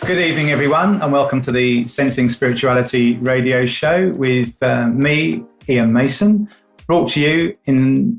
Good evening, everyone, and welcome to the Sensing Spirituality radio show with me, Iain Mason, brought to you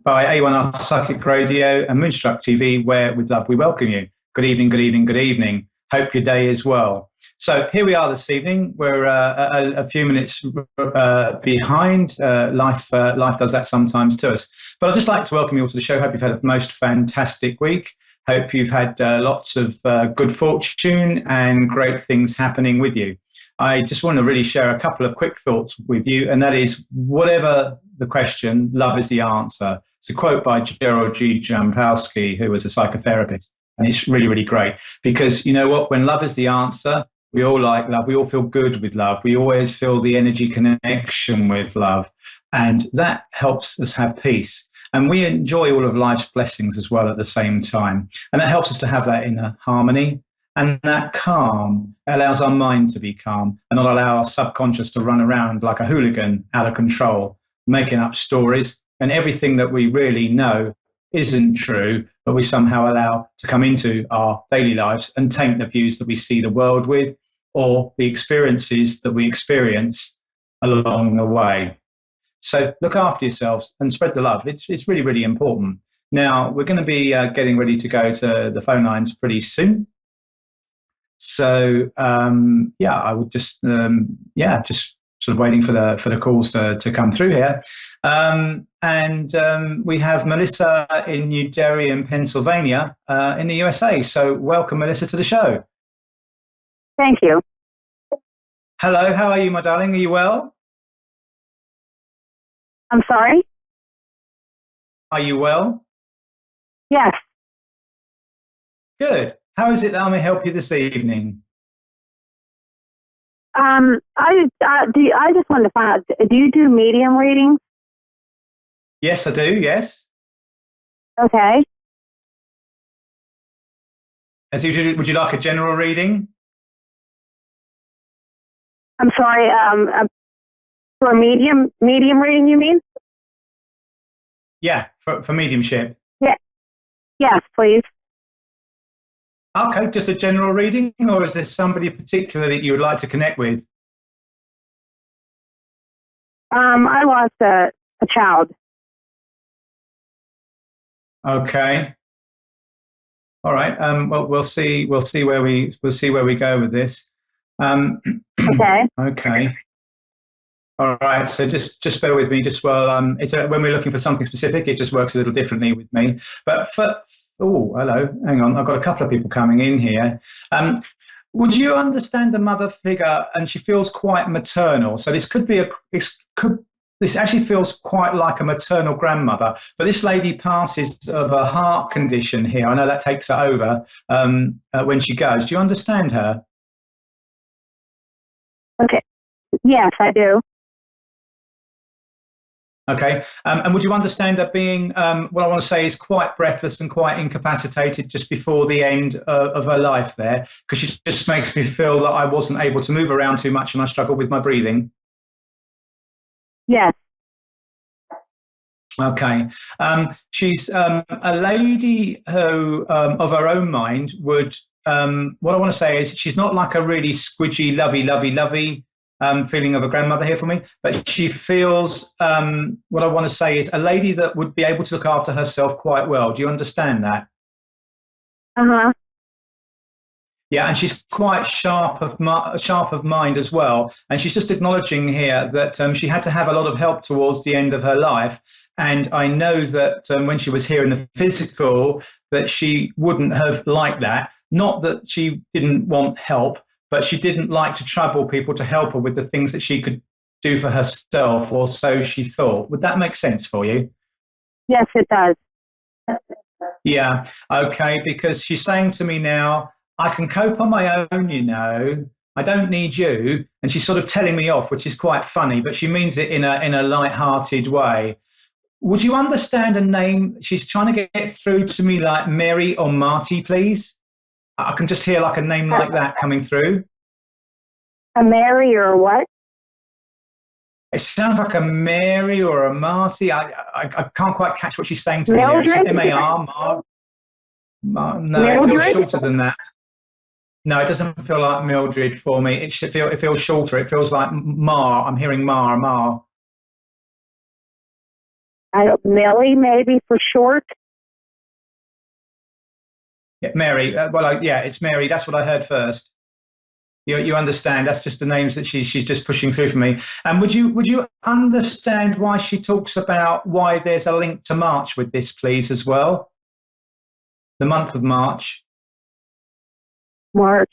by A1R Psychic Radio and Moonstruck TV, where with love we welcome you. Good evening, good evening, good evening. Hope your day is well. So here we are this evening. We're a few minutes behind. Life does that sometimes to us. But I'd just like to welcome you all to the show. Hope you've had a most fantastic week. Hope you've had lots of good fortune and great things happening with you. I just want to really share a couple of quick thoughts with you, and that is, whatever the question, love is the answer. It's a quote by Gerald G. Jampowski, who was a psychotherapist, and it's really, really great because you know what? When love is the answer, we all like love. We all feel good with love. We always feel the energy connection with love, and that helps us have peace. And we enjoy all of life's blessings as well at the same time. And that helps us to have that inner harmony. And that calm allows our mind to be calm and not allow our subconscious to run around like a hooligan out of control, making up stories. And everything that we really know isn't true, but we somehow allow to come into our daily lives and taint the views that we see the world with or the experiences that we experience along the way. So look after yourselves and spread the love. It's really, really important. Now, we're going to be getting ready to go to the phone lines pretty soon. So, I would just sort of waiting for the calls to come through here. We have Melissa in New Darien, Pennsylvania, in the USA. So welcome, Melissa, to the show. Thank you. Hello, how are you, my darling? Are you well? I'm sorry? Are you well? Yes. Good. How is it that I may help you this evening? I just wanted to find out, do you do medium readings? Yes, I do, yes. Okay. Would you like a general reading? I'm sorry, for medium reading, you mean? Yeah, for mediumship. Yeah. Yes, please. Okay, just a general reading, or is there somebody particular that you would like to connect with? I lost a child. Okay. All right. Well, we'll see where we go with this. Okay. Okay. All right. So just bear with me. When we're looking for something specific, it just works a little differently with me. But hello. Hang on. I've got a couple of people coming in here. Would you understand the mother figure? And she feels quite maternal. So this this actually feels quite like a maternal grandmother. But this lady passes of a heart condition here. I know that takes her over when she goes. Do you understand her? Okay. Yes, I do. Okay, and would you understand that being, what I want to say is quite breathless and quite incapacitated just before the end of her life there? Because she just makes me feel that I wasn't able to move around too much and I struggled with my breathing. Yes. Okay, she's a lady who, of her own mind, would, what I want to say is she's not like a really squidgy, lovey, feeling of a grandmother here for me, but she feels, what I want to say is a lady that would be able to look after herself quite well. Do you understand that? Uh-huh. Yeah, and she's quite sharp of mind as well. And she's just acknowledging here that she had to have a lot of help towards the end of her life. And I know that when she was here in the physical, that she wouldn't have liked that. Not that she didn't want help, but she didn't like to trouble people to help her with the things that she could do for herself, or so she thought. Would that make sense for you? Yes, it does. Yeah, okay, because she's saying to me now, I can cope on my own, you know. I don't need you. And she's sort of telling me off, which is quite funny, but she means it in a light-hearted way. Would you understand a name? She's trying to get through to me like Mary or Marty, please. I can just hear like a name like that coming through. A Mary or what? It sounds like a Mary or a Marty. I can't quite catch what she's saying to me. Mildred? M-A-R, no, Mildred? it feels shorter than that. No, it doesn't feel like Mildred for me. It feels shorter. It feels like Mar. I'm hearing Mar, Mar. Millie, maybe for short. Yeah, Mary. Yeah, it's Mary. That's what I heard first. You understand? That's just the names that she's just pushing through for me. And would you understand why she talks about why there's a link to March with this, please, as well? The month of March. March.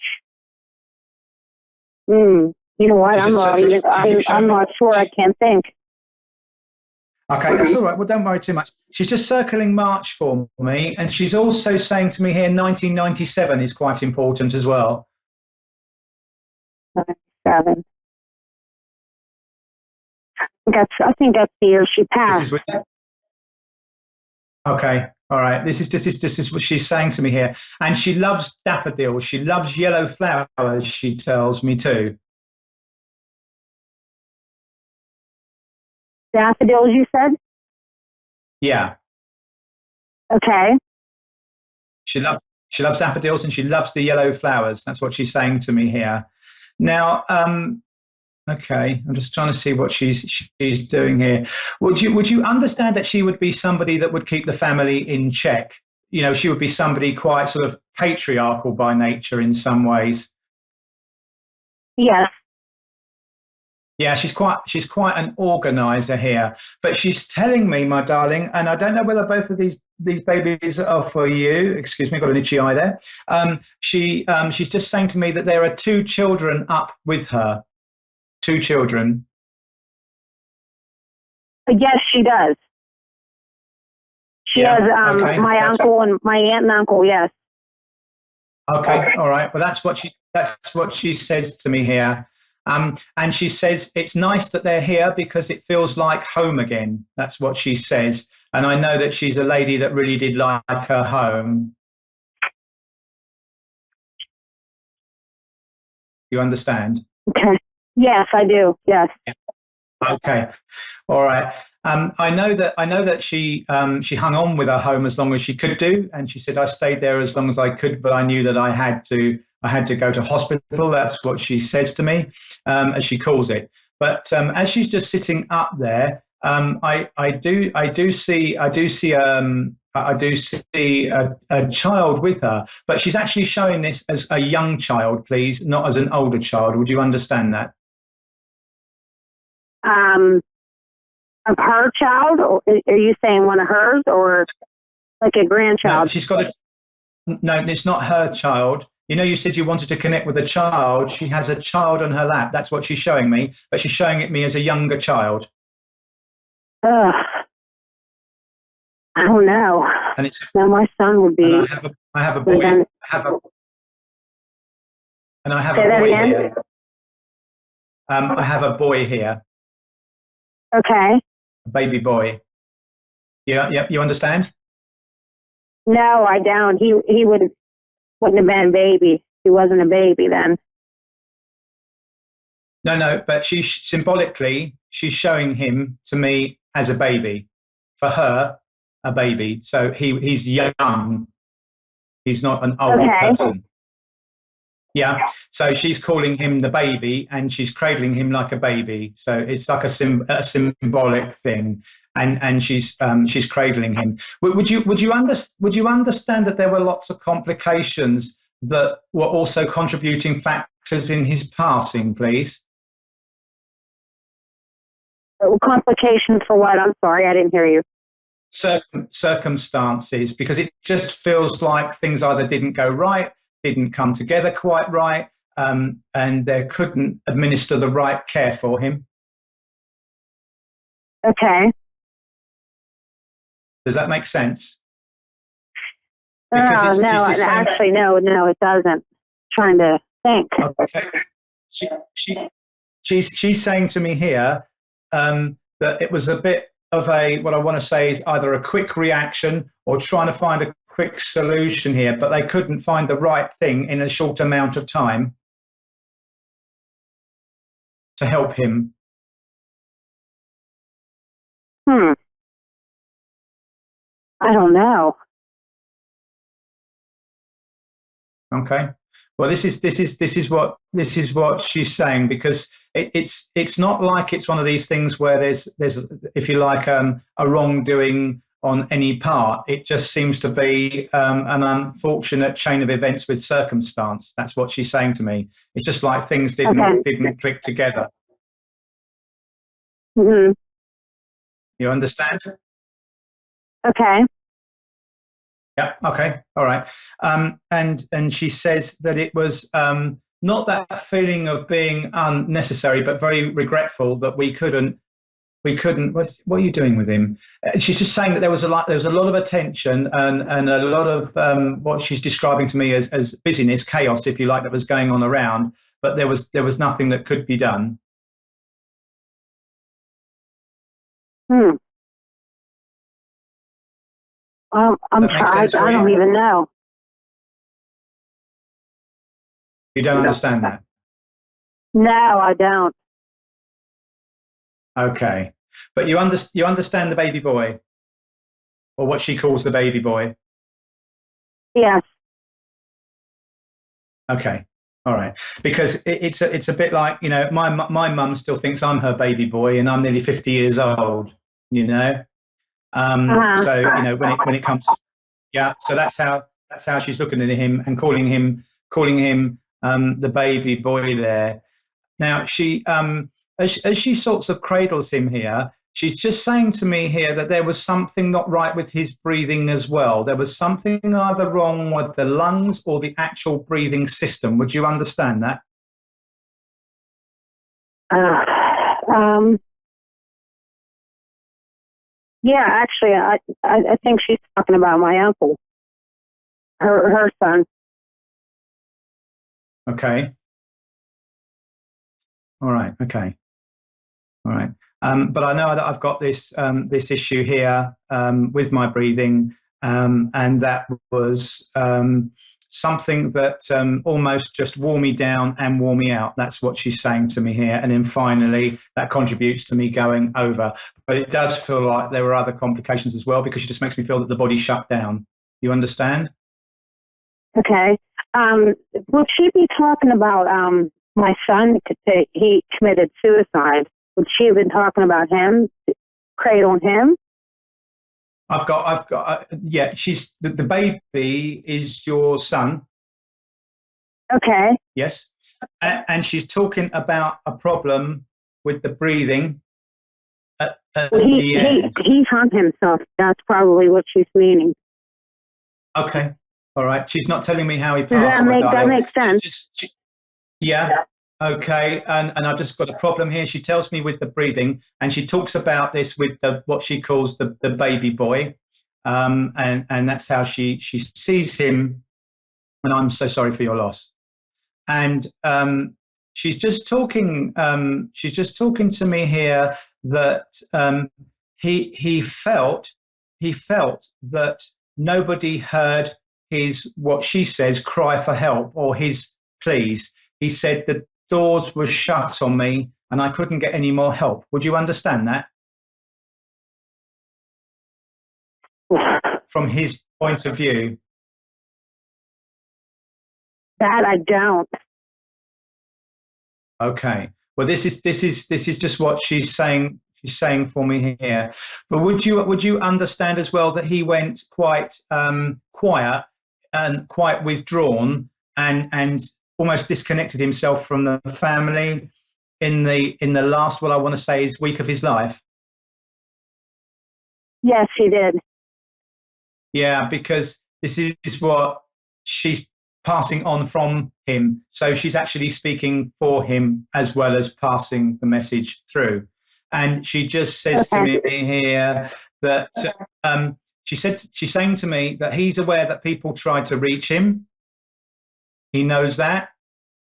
You know what? I'm not sure. I can't think. Okay, that's all right. Well, don't worry too much. She's just circling March for me, and she's also saying to me here 1997 is quite important as well. 97. I think that's the year she passed. Okay, all right. This is what she's saying to me here, and she loves daffodils. She loves yellow flowers. She tells me too. Daffodils, you said? Yeah. Okay. She loves daffodils, and she loves the yellow flowers. That's what she's saying to me here. Now, okay, I'm just trying to see what she's doing here. Would you understand that she would be somebody that would keep the family in check? You know, she would be somebody quite sort of patriarchal by nature in some ways. Yes. Yeah, she's quite an organizer here. But she's telling me, my darling, and I don't know whether both of these babies are for you. Excuse me, got an itchy eye there. She's just saying to me that there are two children up with her. Two children. Yes, she does. She has okay. my uncle and my aunt and uncle. Yes. Okay, all right. Well, that's what she says to me here. And she says it's nice that they're here because it feels like home again. That's what she says. And I know that she's a lady that really did like her home. You understand? Okay. Yes, I do. Yes. Okay. All right. I know that she hung on with her home as long as she could do, and she said I stayed there as long as I could, but I knew that I had to go to hospital. That's what she says to me, as she calls it. But as she's just sitting up there, I do see a child with her, but she's actually showing this as a young child, please, not as an older child. Would you understand that? Of her child, or are you saying one of hers, or like a grandchild? No, no, it's not her child. You know, you said you wanted to connect with a child. She has a child on her lap. That's what she's showing me, but she's showing it me as a younger child. Ugh. I don't know. And it's now my son would be. I have a boy. And I have a boy here. I have a boy here. Okay. A baby boy. Yeah, you understand? No, I don't. He wouldn't have been a baby. He wasn't a baby then. No, but symbolically she's showing him to me as a baby. For her, a baby. So he's young. He's not an old person. Yeah. So she's calling him the baby, and she's cradling him like a baby. So it's like a symbolic thing, and she's cradling him. Would you understand that there were lots of complications that were also contributing factors in his passing, please? Complications for what? I'm sorry, I didn't hear you. Circumstances, because it just feels like things either didn't go right, didn't come together quite right, and they couldn't administer the right care for him. Okay. Does that make sense? No, actually, no, it doesn't. Trying to think. Okay. She's saying to me here that it was a bit of what I want to say is either a quick reaction or trying to find a quick solution here, but they couldn't find the right thing in a short amount of time to help him. I don't know. Okay. Well, this is what she's saying, because it's not like it's one of these things where there's, if you like, a wrongdoing on any part. It just seems to be an unfortunate chain of events with circumstance. That's what she's saying to me. It's just like things Okay. didn't click together. Hmm. You understand? Okay. Yeah. Okay. All right. And she says that it was not that feeling of being unnecessary, but very regretful that we couldn't. What are you doing with him? She's just saying that there was a lot of attention and a lot of what she's describing to me as busyness, chaos, if you like, that was going on around. But there was nothing that could be done. Hmm. I'm That makes sorry. sense for I you? don't even know. You don't understand that? No, I don't. Okay. But you understand the baby boy, or what she calls the baby boy. Yes. Okay. All right. Because it's a bit like, my mum still thinks I'm her baby boy, and I'm nearly 50 years old, you know. Uh-huh. So when it comes, yeah. So that's how she's looking at him and calling him the baby boy there. Now, as she sorts of cradles him here, she's just saying to me here that there was something not right with his breathing as well. There was something either wrong with the lungs or the actual breathing system. Would you understand that? Um, yeah, actually, I think she's talking about my uncle, her son. Okay. All right. Okay. All right. But I know that I've got this issue here with my breathing, and that was something that almost just wore me down and wore me out. That's what she's saying to me here. And then finally, that contributes to me going over. But it does feel like there were other complications as well, because she just makes me feel that the body shut down. You understand? Okay. Would she be talking about my son? He committed suicide. Would she have been talking about him, cradling him? Yeah, the baby is your son. Okay. Yes. And she's talking about a problem with the breathing at Well, the end. he hung himself. That's probably what she's meaning. Okay. All right. She's not telling me how he Does passed, my that darling. make sense? Yeah. Okay. And I've just got a problem here. She tells me with the breathing, and she talks about this with what she calls the baby boy. And that's how she sees him. And I'm so sorry for your loss. And she's just talking. She's just talking to me here that he felt that nobody heard his, what she says, cry for help, or his pleas. He said the doors were shut on me and I couldn't get any more help. Would you understand that from his point of view? That I don't. Okay. Well, this is just what she's saying. She's saying for me here. But would you understand as well that he went quite quiet and quite withdrawn, and almost disconnected himself from the family in the last, what I want to say, is week of his life? Yes, she did. Yeah, because this is what she's passing on from him. So she's actually speaking for him as well as passing the message through. And she just says to me here that she's saying to me that he's aware that people tried to reach him. He knows that,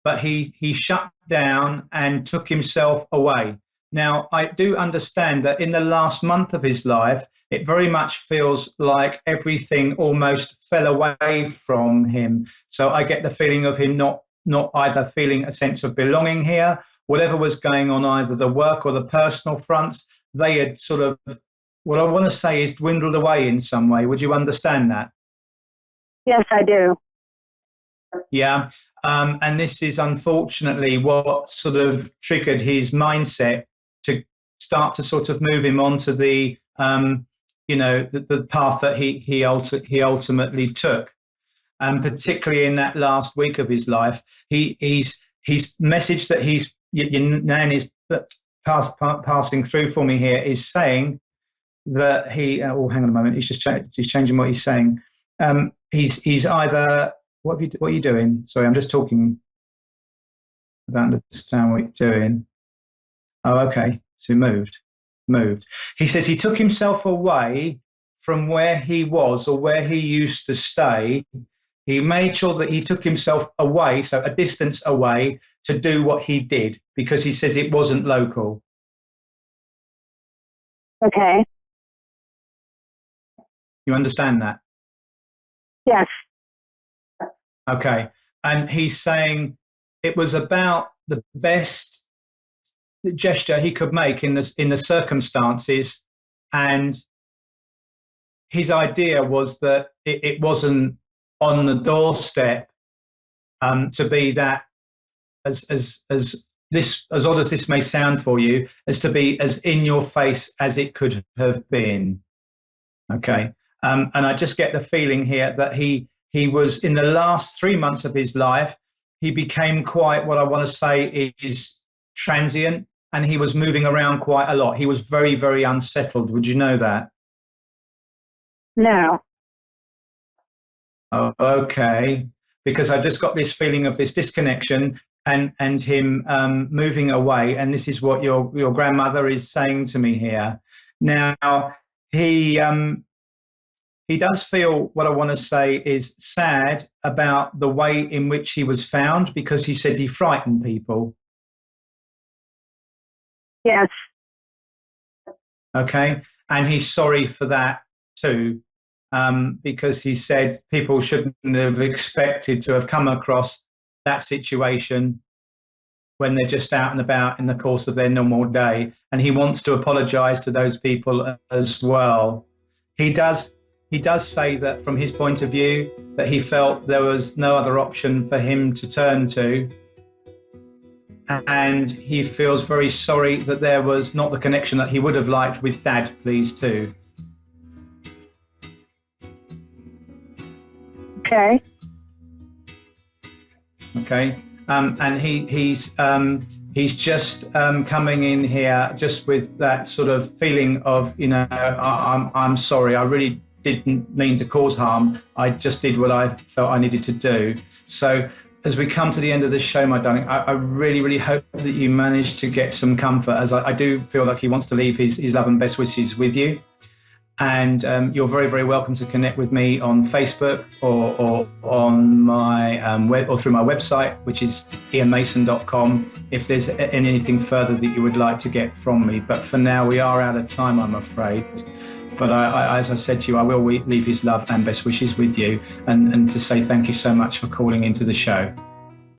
but he shut down and took himself away. Now, I do understand that in the last month of his life, it very much feels like everything almost fell away from him. So I get the feeling of him not either feeling a sense of belonging here, whatever was going on, either the work or the personal fronts, they had sort of, what I want to say is, dwindled away in some way. Would you understand that? Yes, I do. Yeah. And this is unfortunately what sort of triggered his mindset to start to sort of move him onto the, the path that he ultimately took. And particularly in that last week of his life, he's message that Nan is passing through for me here is saying that he. Oh, hang on a moment. He's he's changing what he's saying. He's either. What are you doing? Sorry, I'm just talking. I don't understand what you're doing. Oh, okay. So moved. He says he took himself away from where he was or where he used to stay. He made sure that he took himself away, so a distance away, to do what he did, because he says it wasn't local. Okay. You understand that? Yes. Okay. And he's saying it was about the best gesture he could make in the circumstances, and his idea was that it wasn't on the doorstep to be that as odd as this may sound for you, as to be as in your face as it could have been. Okay. And I just get the feeling here that he was, in the last 3 months of his life, he became quite, what I want to say is transient, and he was moving around quite a lot. He was very, very unsettled. Would you know that? No. Oh, okay. Because I just got this feeling of this disconnection and him moving away. And this is what your grandmother is saying to me here. Now, he does feel, what I want to say is, sad about the way in which he was found, because he said he frightened people. Yes. Okay. And he's sorry for that too, because he said people shouldn't have expected to have come across that situation when they're just out and about in the course of their normal day. And he wants to apologize to those people as well. He does say that from his point of view, that he felt there was no other option for him to turn to. And he feels very sorry that there was not the connection that he would have liked with Dad, please, too. Okay. Okay. And he's just coming in here just with that sort of feeling of, I'm sorry, I really didn't mean to cause harm. I just did what I felt I needed to do. So as we come to the end of this show, my darling, I really, really hope that you managed to get some comfort, as I do feel like he wants to leave his love and best wishes with you. And you're very, very welcome to connect with me on Facebook or on my web, or through my website, which is iainmason.com, if there's anything further that you would like to get from me. But for now, we are out of time, I'm afraid. But I, as I said to you, I will leave his love and best wishes with you, and to say thank you so much for calling into the show.